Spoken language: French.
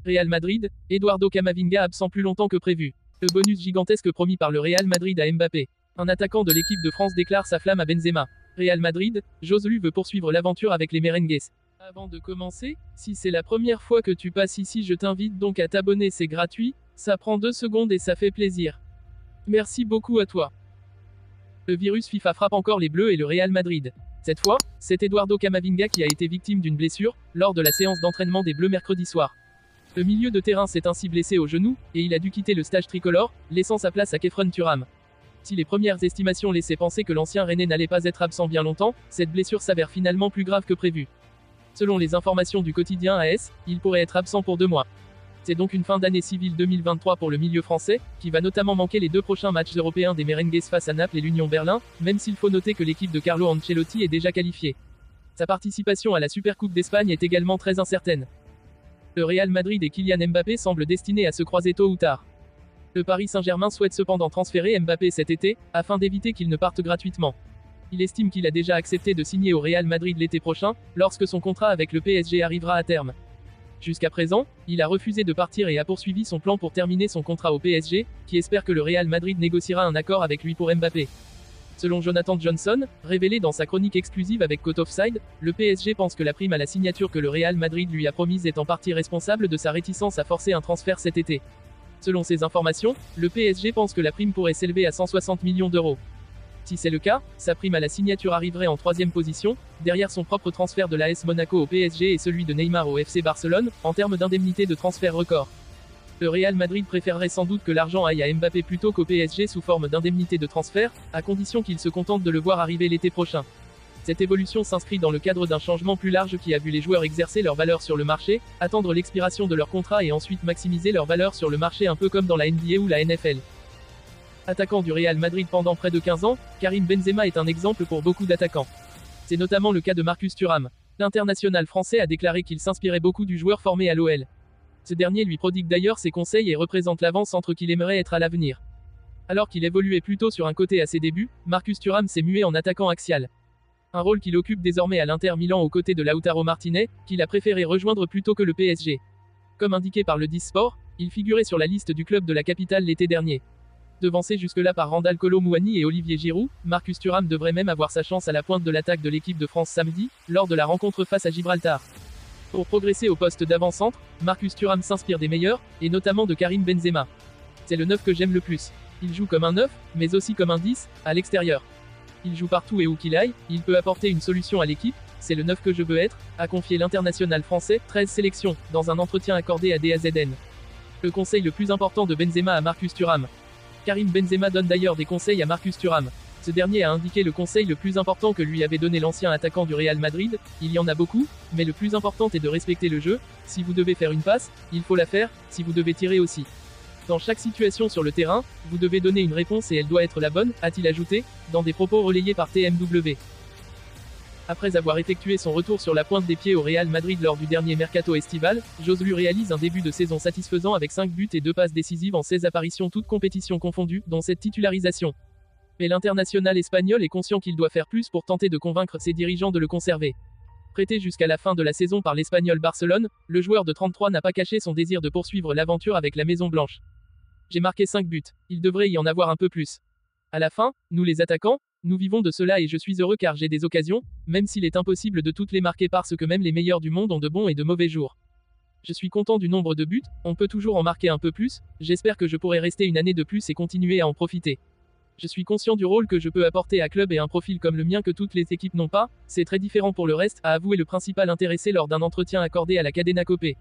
Real Madrid, Eduardo Camavinga absent plus longtemps que prévu. Le bonus gigantesque promis par le Real Madrid à Mbappé. Un attaquant de l'équipe de France déclare sa flamme à Benzema. Real Madrid, Joselu veut poursuivre l'aventure avec les merengues. Avant de commencer, si c'est la première fois que tu passes ici, je t'invite donc à t'abonner, c'est gratuit, ça prend 2 secondes et ça fait plaisir. Merci beaucoup à toi. Le virus FIFA frappe encore les Bleus et le Real Madrid. Cette fois, c'est Eduardo Camavinga qui a été victime d'une blessure, lors de la séance d'entraînement des Bleus mercredi soir. Le milieu de terrain s'est ainsi blessé au genou, et il a dû quitter le stage tricolore, laissant sa place à Khéphren Thuram. Si les premières estimations laissaient penser que l'ancien Rennais n'allait pas être absent bien longtemps, cette blessure s'avère finalement plus grave que prévu. Selon les informations du quotidien AS, il pourrait être absent pour 2 mois. C'est donc une fin d'année civile 2023 pour le milieu français, qui va notamment manquer les 2 prochains matchs européens des merengues face à Naples et l'Union Berlin, même s'il faut noter que l'équipe de Carlo Ancelotti est déjà qualifiée. Sa participation à la Supercoupe d'Espagne est également très incertaine. Le Real Madrid et Kylian Mbappé semblent destinés à se croiser tôt ou tard. Le Paris Saint-Germain souhaite cependant transférer Mbappé cet été, afin d'éviter qu'il ne parte gratuitement. Il estime qu'il a déjà accepté de signer au Real Madrid l'été prochain, lorsque son contrat avec le PSG arrivera à terme. Jusqu'à présent, il a refusé de partir et a poursuivi son plan pour terminer son contrat au PSG, qui espère que le Real Madrid négociera un accord avec lui pour Mbappé. Selon Jonathan Johnson, révélé dans sa chronique exclusive avec Côte Offside, le PSG pense que la prime à la signature que le Real Madrid lui a promise est en partie responsable de sa réticence à forcer un transfert cet été. Selon ces informations, le PSG pense que la prime pourrait s'élever à 160 millions d'euros. Si c'est le cas, sa prime à la signature arriverait en 3e position, derrière son propre transfert de l'AS Monaco au PSG et celui de Neymar au FC Barcelone, en termes d'indemnité de transfert record. Le Real Madrid préférerait sans doute que l'argent aille à Mbappé plutôt qu'au PSG sous forme d'indemnité de transfert, à condition qu'il se contente de le voir arriver l'été prochain. Cette évolution s'inscrit dans le cadre d'un changement plus large qui a vu les joueurs exercer leur valeur sur le marché, attendre l'expiration de leur contrat et ensuite maximiser leur valeur sur le marché un peu comme dans la NBA ou la NFL. Attaquant du Real Madrid pendant près de 15 ans, Karim Benzema est un exemple pour beaucoup d'attaquants. C'est notamment le cas de Marcus Thuram. L'international français a déclaré qu'il s'inspirait beaucoup du joueur formé à l'OL. Ce dernier lui prodigue d'ailleurs ses conseils et représente l'avant-centre qu'il aimerait être à l'avenir. Alors qu'il évoluait plutôt sur un côté à ses débuts, Marcus Thuram s'est mué en attaquant axial. Un rôle qu'il occupe désormais à l'Inter Milan aux côtés de Lautaro Martinez, qu'il a préféré rejoindre plutôt que le PSG. Comme indiqué par le 10 Sport, il figurait sur la liste du club de la capitale l'été dernier. Devancé jusque-là par Randal Kolo Muani et Olivier Giroud, Marcus Thuram devrait même avoir sa chance à la pointe de l'attaque de l'équipe de France samedi, lors de la rencontre face à Gibraltar. Pour progresser au poste d'avant-centre, Marcus Thuram s'inspire des meilleurs, et notamment de Karim Benzema. C'est le 9 que j'aime le plus. Il joue comme un 9, mais aussi comme un 10, à l'extérieur. Il joue partout et où qu'il aille, il peut apporter une solution à l'équipe, c'est le 9 que je veux être, a confié l'international français, 13 sélections, dans un entretien accordé à DAZN. Le conseil le plus important de Benzema à Marcus Thuram. Karim Benzema donne d'ailleurs des conseils à Marcus Thuram. Ce dernier a indiqué le conseil le plus important que lui avait donné l'ancien attaquant du Real Madrid, il y en a beaucoup, mais le plus important est de respecter le jeu, si vous devez faire une passe, il faut la faire, si vous devez tirer aussi. Dans chaque situation sur le terrain, vous devez donner une réponse et elle doit être la bonne, a-t-il ajouté, dans des propos relayés par TMW. Après avoir effectué son retour sur la pointe des pieds au Real Madrid lors du dernier mercato estival, Joselu réalise un début de saison satisfaisant avec 5 buts et 2 passes décisives en 16 apparitions toutes compétitions confondues, dont cette titularisation. Mais l'international espagnol est conscient qu'il doit faire plus pour tenter de convaincre ses dirigeants de le conserver. Prêté jusqu'à la fin de la saison par l'Espagnol Barcelone, le joueur de 33 n'a pas caché son désir de poursuivre l'aventure avec la Maison Blanche. J'ai marqué 5 buts, il devrait y en avoir un peu plus. À la fin, nous les attaquants, nous vivons de cela et je suis heureux car j'ai des occasions, même s'il est impossible de toutes les marquer parce que même les meilleurs du monde ont de bons et de mauvais jours. Je suis content du nombre de buts, on peut toujours en marquer un peu plus, j'espère que je pourrai rester une année de plus et continuer à en profiter. Je suis conscient du rôle que je peux apporter à club et un profil comme le mien que toutes les équipes n'ont pas, c'est très différent pour le reste, a avoué le principal intéressé lors d'un entretien accordé à la Cadena Copé.